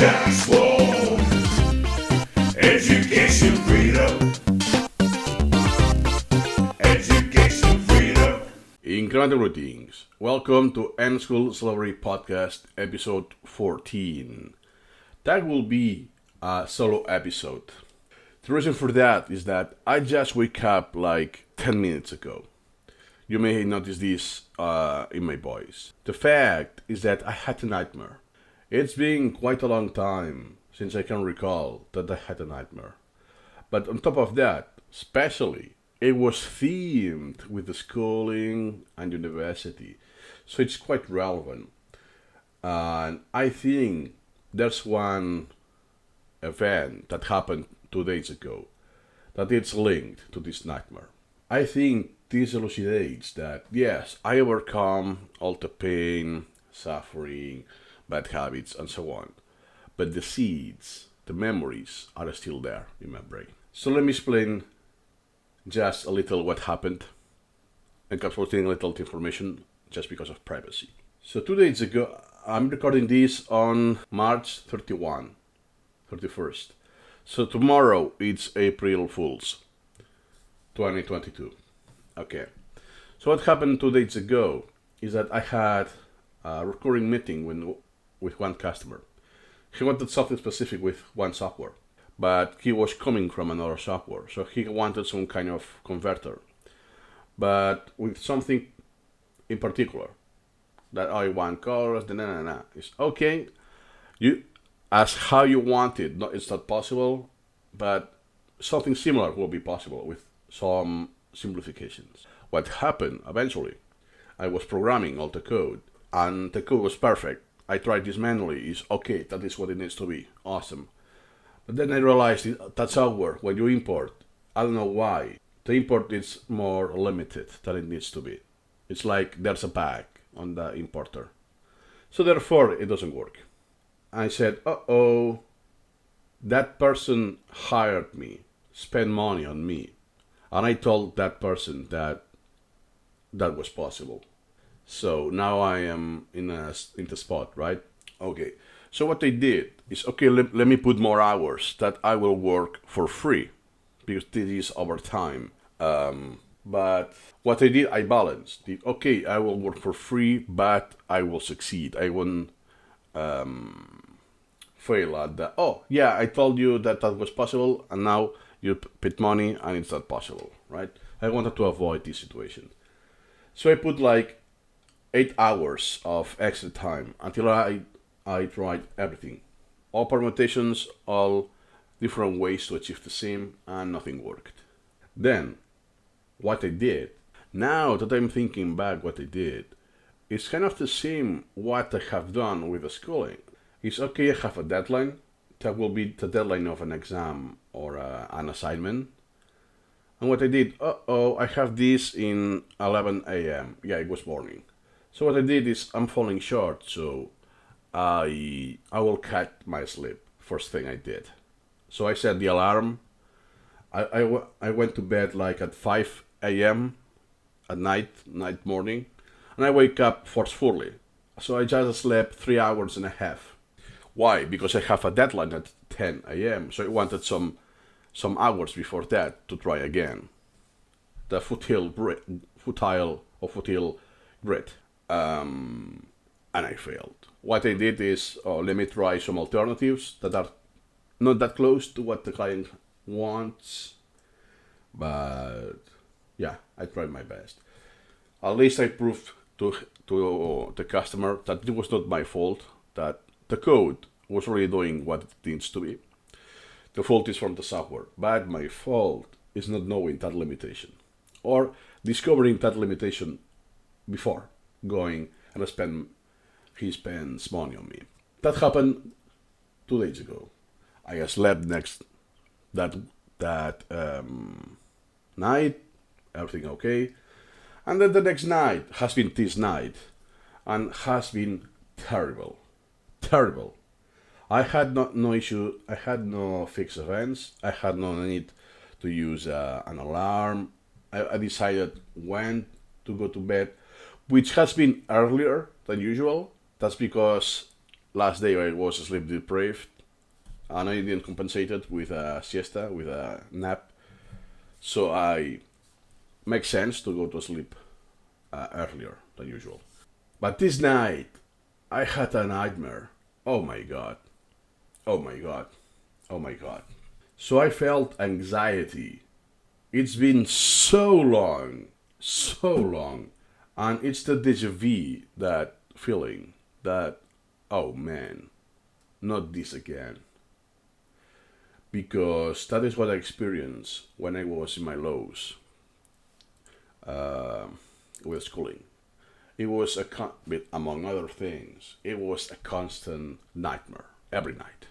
Transform education freedom. Education freedom. Incremental greetings. Welcome to End School Slavery Podcast, episode 14. That will be a solo episode. The reason for that is that I just wake up like 10 minutes ago. You may notice this in my voice. The fact is that I had a nightmare. It's been quite a long time since I can recall that I had a nightmare. But on top of that, especially, it was themed with the schooling and university. So it's quite relevant. And I think there's one event that happened 2 days ago that it's linked to this nightmare. I think this elucidates that, yes, I overcome all the pain, suffering, bad habits, and so on. But the seeds, the memories, are still there in my brain. So let me explain just a little what happened, encapsulating a little information just because of privacy. So 2 days ago, I'm recording this on March 31st. So tomorrow it's April Fool's 2022. Okay. So what happened 2 days ago is that I had a recurring meeting with one customer. He wanted something specific with one software, but he was coming from another software, so he wanted some kind of converter, but with something in particular that I want colors. It's okay. You as how you want it. No, it's not possible, but something similar will be possible with some simplifications. What happened eventually? I was programming all the code, and the code was perfect. I tried this manually. It's okay. That is what it needs to be. Awesome. But then I realized that software, when you import, I don't know why, the import is more limited than it needs to be. It's like there's a bug on the importer. So therefore, it doesn't work. I said, uh-oh, that person hired me, spent money on me. And I told that person that was possible. So now I am in the spot, right? Okay. So what I did is, okay, let me put more hours that I will work for free, because this is overtime. But what I did, I balanced. Okay, I will work for free, but I will succeed. I won't fail at that. Oh, yeah, I told you that was possible, and now you put money and it's not possible, right? I wanted to avoid this situation. So I put like 8 hours of extra time until I tried everything. All permutations, all different ways to achieve the same, and nothing worked. Then, what I did, now that I'm thinking back what I did, it's kind of the same what I have done with the schooling. It's okay, I have a deadline. That will be the deadline of an exam or an assignment. And what I did, I have this in 11 a.m. Yeah, it was morning. So what I did is I'm falling short, so I will cut my sleep. First thing I did. So I set the alarm. I went to bed like at 5 a.m. at night morning, and I wake up forcefully. So I just slept 3 hours and a half. Why? Because I have a deadline at 10 a.m. So I wanted some hours before that to try again. The futile grit. And I failed. What I did is, let me try some alternatives that are not that close to what the client wants. But yeah, I tried my best. At least I proved to the customer that it was not my fault, that the code was really doing what it needs to be. The fault is from the software, but my fault is not knowing that limitation or discovering that limitation before going and he spends money on me. That happened 2 days ago. I slept that night, everything okay, and then the next night has been this night, and has been terrible. I had no issue. I had no fixed events. I had no need to use an alarm. I decided when to go to bed, which has been earlier than usual. That's because last day I was sleep deprived and I didn't compensate it with a siesta, with a nap. So I make sense to go to sleep earlier than usual. But this night, I had a nightmare. Oh my god. Oh my god. Oh my god. So I felt anxiety. It's been so long, and it's the déjà vu, that feeling that, oh man, not this again. Because that is what I experienced when I was in my lows uh, with schooling. It was among other things, it was a constant nightmare every night,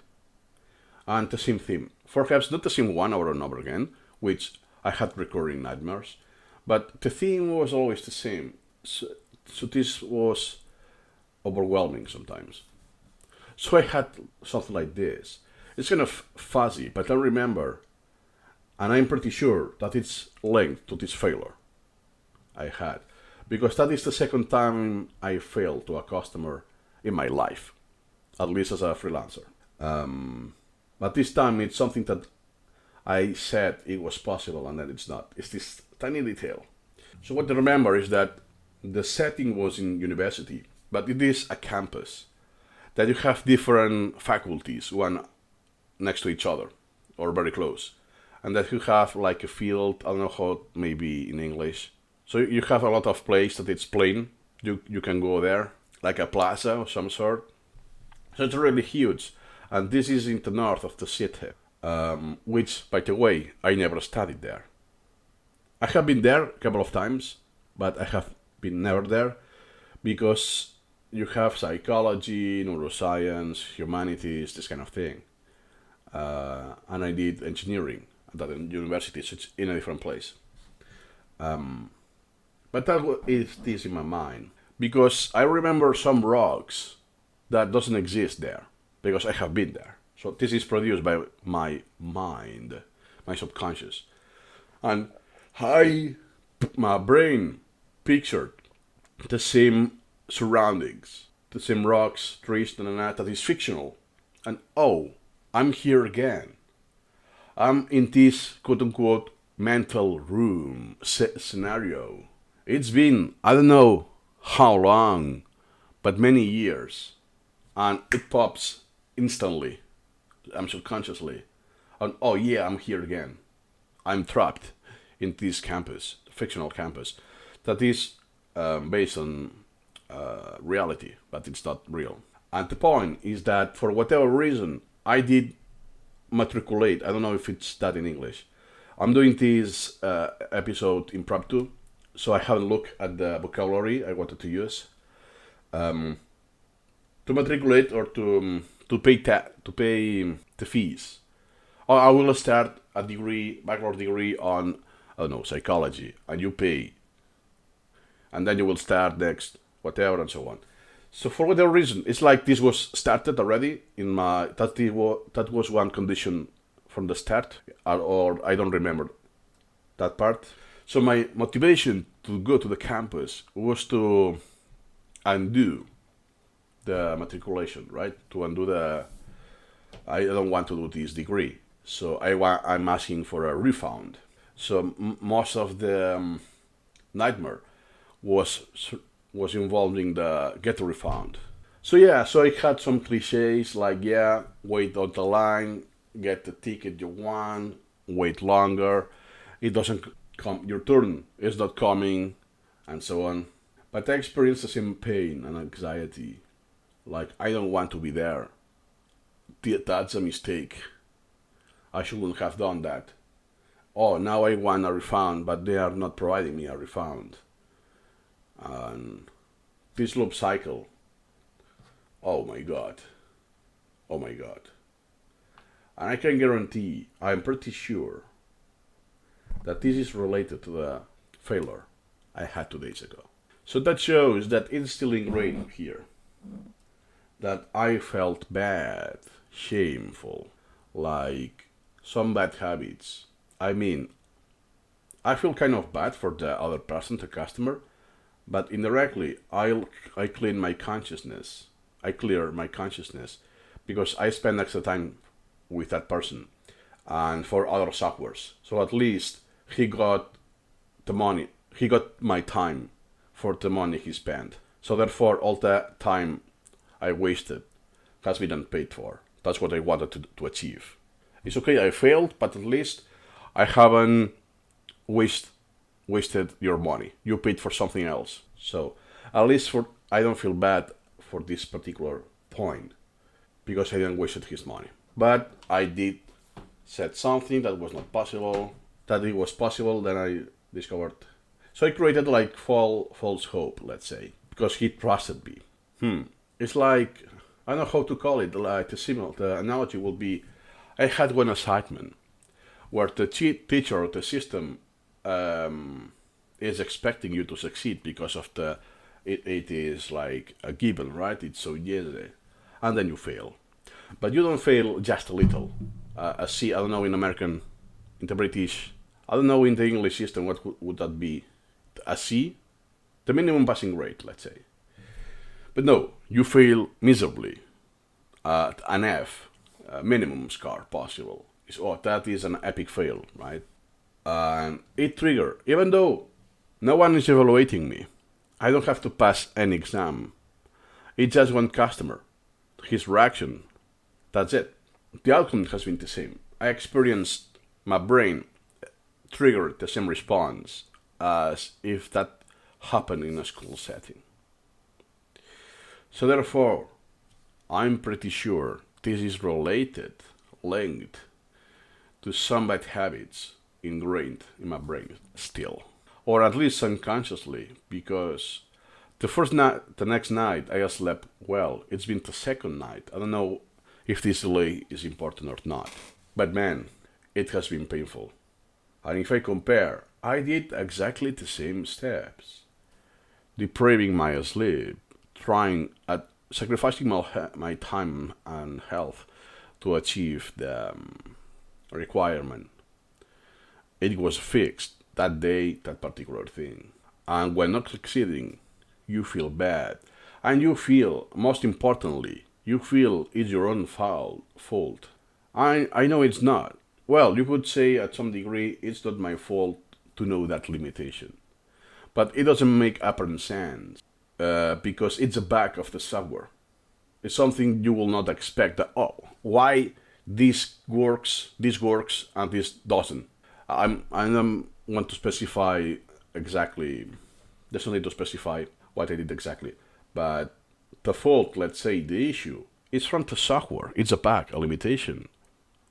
and the same theme. Perhaps not the same one over and over again, which I had recurring nightmares, but the theme was always the same. So this was overwhelming sometimes. So I had something like this. It's kind of fuzzy, but I remember, and I'm pretty sure that it's linked to this failure I had, because that is the second time I failed to a customer in my life, at least as a freelancer. But this time it's something that I said it was possible and then it's not. It's this tiny detail. So what I remember is that the setting was in university, but it is a campus that you have different faculties, one next to each other or very close, and that you have like a field. I don't know how maybe in English. So you have a lot of place that it's plain. You can go there like a plaza of some sort. So it's really huge, and this is in the north of the city, which, by the way, I never studied there. I have been there a couple of times, but I have been never there because you have psychology, neuroscience, humanities, this kind of thing. And I did engineering at that university, so it's in a different place. But that is this in my mind because I remember some rocks that doesn't exist there because I have been there. So this is produced by my mind, my subconscious, and my brain pictured the same surroundings, the same rocks, trees, and that is fictional. And oh, I'm here again. I'm in this quote unquote mental room scenario. It's been, I don't know how long, but many years. And it pops instantly. I'm subconsciously. And oh yeah, I'm here again. I'm trapped in this campus, fictional campus, that is based on reality, but it's not real. And the point is that for whatever reason, I did matriculate. I don't know if it's that in English. I'm doing this episode impromptu, so I haven't looked at the vocabulary I wanted to use. To matriculate or to pay the fees. Or I will start a degree, bachelor degree on, I don't know, psychology, and you pay, and then you will start next, whatever, and so on. So for whatever reason, it's like this was started already in my, that was one condition from the start, or I don't remember that part. So my motivation to go to the campus was to undo the matriculation, right? To undo I don't want to do this degree. So I'm asking for a refund. So most of the nightmare was involving the get a refund. So yeah, so I had some cliches like, yeah, wait on the line, get the ticket you want, wait longer, it doesn't come, your turn is not coming, and so on. But I experienced the same pain and anxiety. Like, I don't want to be there. That's a mistake. I shouldn't have done that. Oh, now I want a refund, but they are not providing me a refund. And this loop cycle. Oh my god. Oh my god. And I can guarantee, I'm pretty sure, that this is related to the failure I had 2 days ago. So that shows that it's still ingrained here. That I felt bad, shameful, like some bad habits. I mean, I feel kind of bad for the other person, the customer, but indirectly, I clean my consciousness. I clear my consciousness because I spend extra time with that person and for other softwares. So at least he got the money, he got my time for the money he spent. So therefore, all that time I wasted has been unpaid for. That's what I wanted to achieve. It's okay, I failed, but at least I haven't wasted your money. You paid for something else. So at least I don't feel bad for this particular point because I didn't waste his money. But I did said something that was not possible, that it was possible, then I discovered. So I created like false hope, let's say, because he trusted me. It's like, I don't know how to call it, like the analogy will be, I had one assignment where the teacher or the system is expecting you to succeed because of it is like a given, right? It's so easy, and then you fail, but you don't fail just a little. A C, I don't know in American, in the British, I don't know in the English system what would that be? A C, the minimum passing rate, let's say. But no, you fail miserably at an F, minimum score possible. That is an epic fail, right? And it trigger, even though no one is evaluating me, I don't have to pass any exam. It's just one customer, his reaction, that's it. The outcome has been the same. I experienced my brain triggered the same response as if that happened in a school setting. So therefore, I'm pretty sure this is linked to some bad habits ingrained in my brain still. Or at least unconsciously, because the next night I slept well. It's been the second night. I don't know if this delay is important or not. But man, it has been painful. And if I compare, I did exactly the same steps. Depriving my sleep, sacrificing my time and health to achieve the requirement. It was fixed that day, that particular thing. And when not succeeding, you feel bad. And you feel, most importantly, you feel it's your own fault. I know it's not. Well, you could say at some degree it's not my fault to know that limitation. But it doesn't make apparent sense because it's a bug of the software. It's something you will not expect that, why this works and this doesn't. I don't want to specify exactly, there's no need to specify what I did exactly, but the fault, let's say the issue, is from the software. It's a bug, a limitation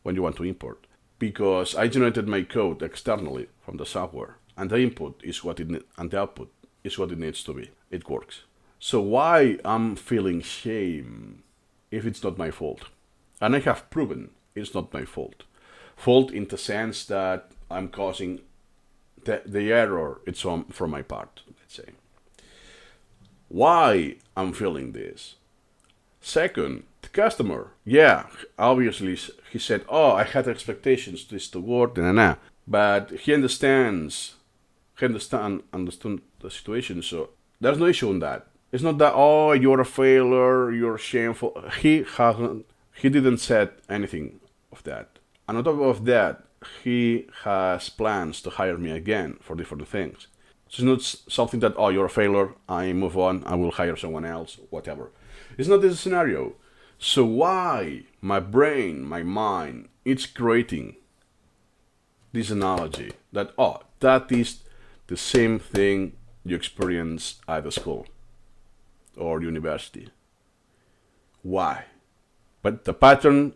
when you want to import. Because I generated my code externally from the software, and the input is and the output is what it needs to be. It works. So why I'm feeling shame if it's not my fault? And I have proven it's not my fault. Fault in the sense that I'm causing the error, it's from my part, let's say. Why I'm feeling this? Second, the customer. Yeah, obviously he said, I had expectations this to work, but he understood the situation, so there's no issue on that. It's not that, you're a failure, you're shameful. He didn't said anything of that. And on top of that, he has plans to hire me again for different things. So it's not something that, you're a failure, I move on, I will hire someone else, whatever. It's not this scenario. So why my brain, my mind, it's creating this analogy that, that is the same thing you experience at the school or university. Why? But the pattern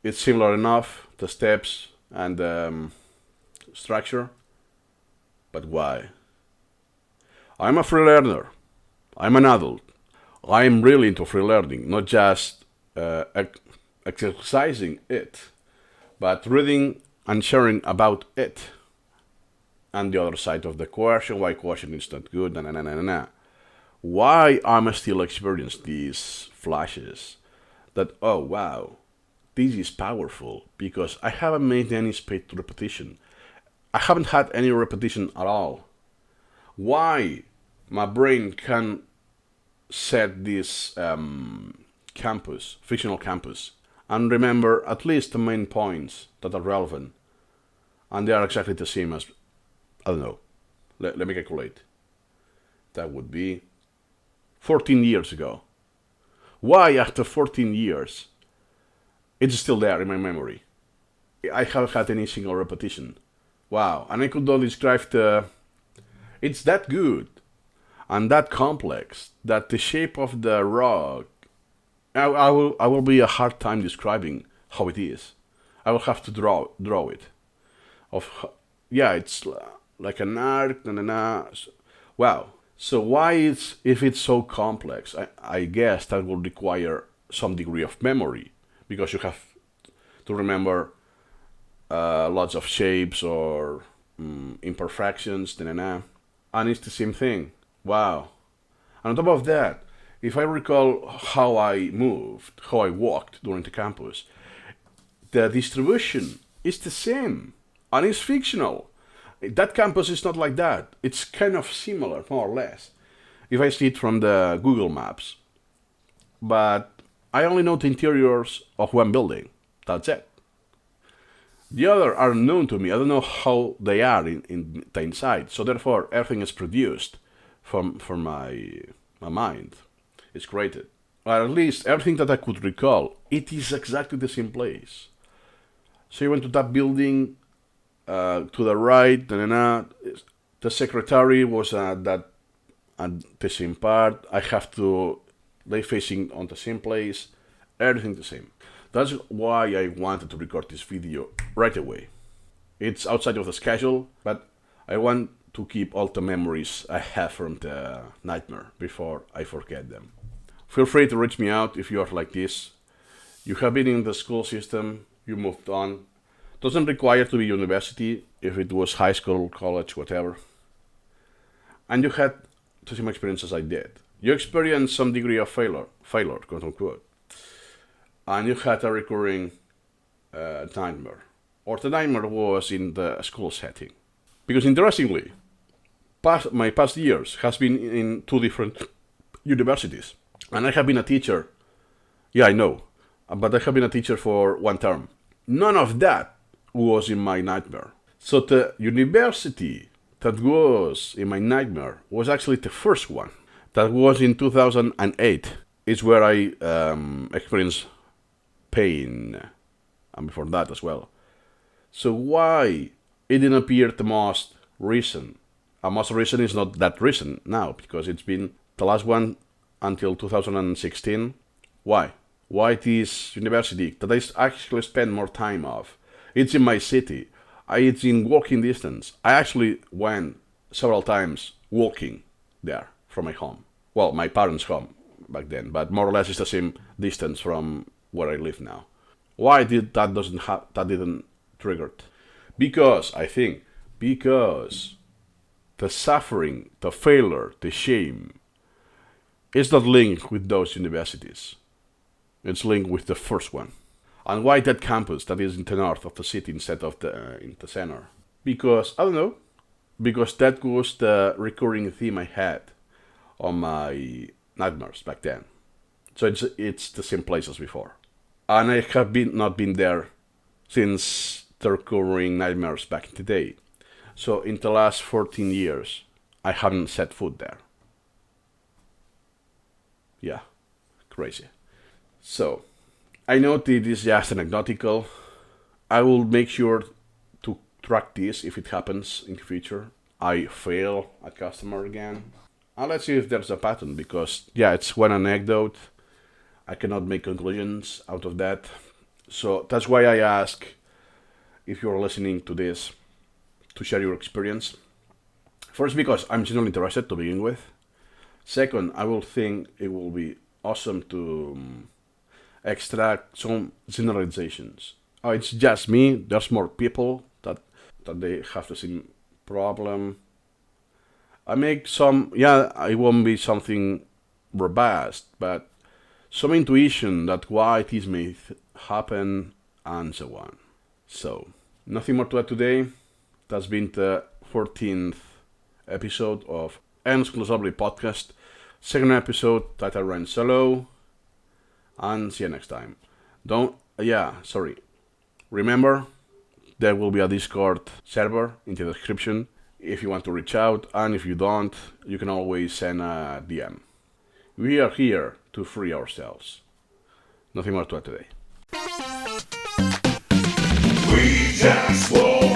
is similar enough, the steps and the structure, but why? I'm a free learner. I'm an adult. I'm really into free learning, not just exercising it, but reading and sharing about it. And the other side of the question, why question is not good, Why I'm still experiencing these flashes that, wow, this is powerful, because I haven't made any space to repetition. I haven't had any repetition at all. Why my brain can set this fictional campus, and remember at least the main points that are relevant. And they are exactly the same as, I don't know, let me calculate. That would be 14 years ago. Why after 14 years it's still there in my memory? I haven't had any single repetition. Wow, and I could not describe it's that good and that complex that the shape of the rock, I will be a hard time describing how it is. I will have to draw it. It's like an arc and wow. So why if it's so complex? I guess that will require some degree of memory because you have to remember lots of shapes or imperfections, and it's the same thing. Wow. And on top of that, if I recall how I moved, how I walked during the campus, the distribution is the same, and it's fictional. That campus is not like that. It's kind of similar, more or less, if I see it from the Google Maps. But I only know the interiors of one building. That's it. The other are known to me. I don't know how they are in the inside. So therefore, everything is produced from my mind. It's created. Or at least everything that I could recall, it is exactly the same place. So you went to that building to the right, the secretary was at the same part. They facing on the same place, everything the same. That's why I wanted to record this video right away. It's outside of the schedule, but I want to keep all the memories I have from the nightmare before I forget them. Feel free to reach me out if you are like this. You have been in the school system, you moved on. Doesn't require to be university, if it was high school, college, whatever. And you had the same experience as I did. You experienced some degree of failure, quote unquote. And you had a recurring nightmare. Or the nightmare was in the school setting. Because interestingly, my past years has been in 2 different universities. And I have been a teacher. Yeah, I know. But I have been a teacher for 1 term. None of that was in my nightmare. So the university that was in my nightmare was actually the first one. That was in 2008. It's where I experienced pain. And before that as well. So why it didn't appear the most recent? And most recent is not that recent now, because it's been the last one until 2016. Why? Why this university that I actually spend more time of? It's in my city. It's in walking distance. I actually went several times walking there from my home. Well, my parents' home back then, but more or less it's the same distance from where I live now. Why did that didn't trigger it? Because the suffering, the failure, the shame is not linked with those universities. It's linked with the first one. And why that campus that is in the north of the city instead of in the center? Because, I don't know, because that was the recurring theme I had on my nightmares back then. So it's the same place as before. And I have not been there since the recurring nightmares back in the day. So in the last 14 years, I haven't set foot there. Yeah, crazy. So, I know that it is just anecdotal. I will make sure to track this if it happens in the future. I fail a customer again. And let's see if there's a pattern, because, yeah, it's one anecdote. I cannot make conclusions out of that. So that's why I ask, if you're listening to this, to share your experience. First, because I'm genuinely interested to begin with. Second, I will think it will be awesome to extract some generalizations. Oh, it's just me. There's more people that they have the same problem. I won't be something robust, but some intuition that why this may happen, and so on. So, nothing more to add today. That's been the 14th episode of N-School Assembly Podcast. Second episode that I ran solo. And see you next time. Don't Remember, there will be a Discord server in the description if you want to reach out, and if you don't, you can always send a DM. We are here to free ourselves. Nothing more to add today. We just want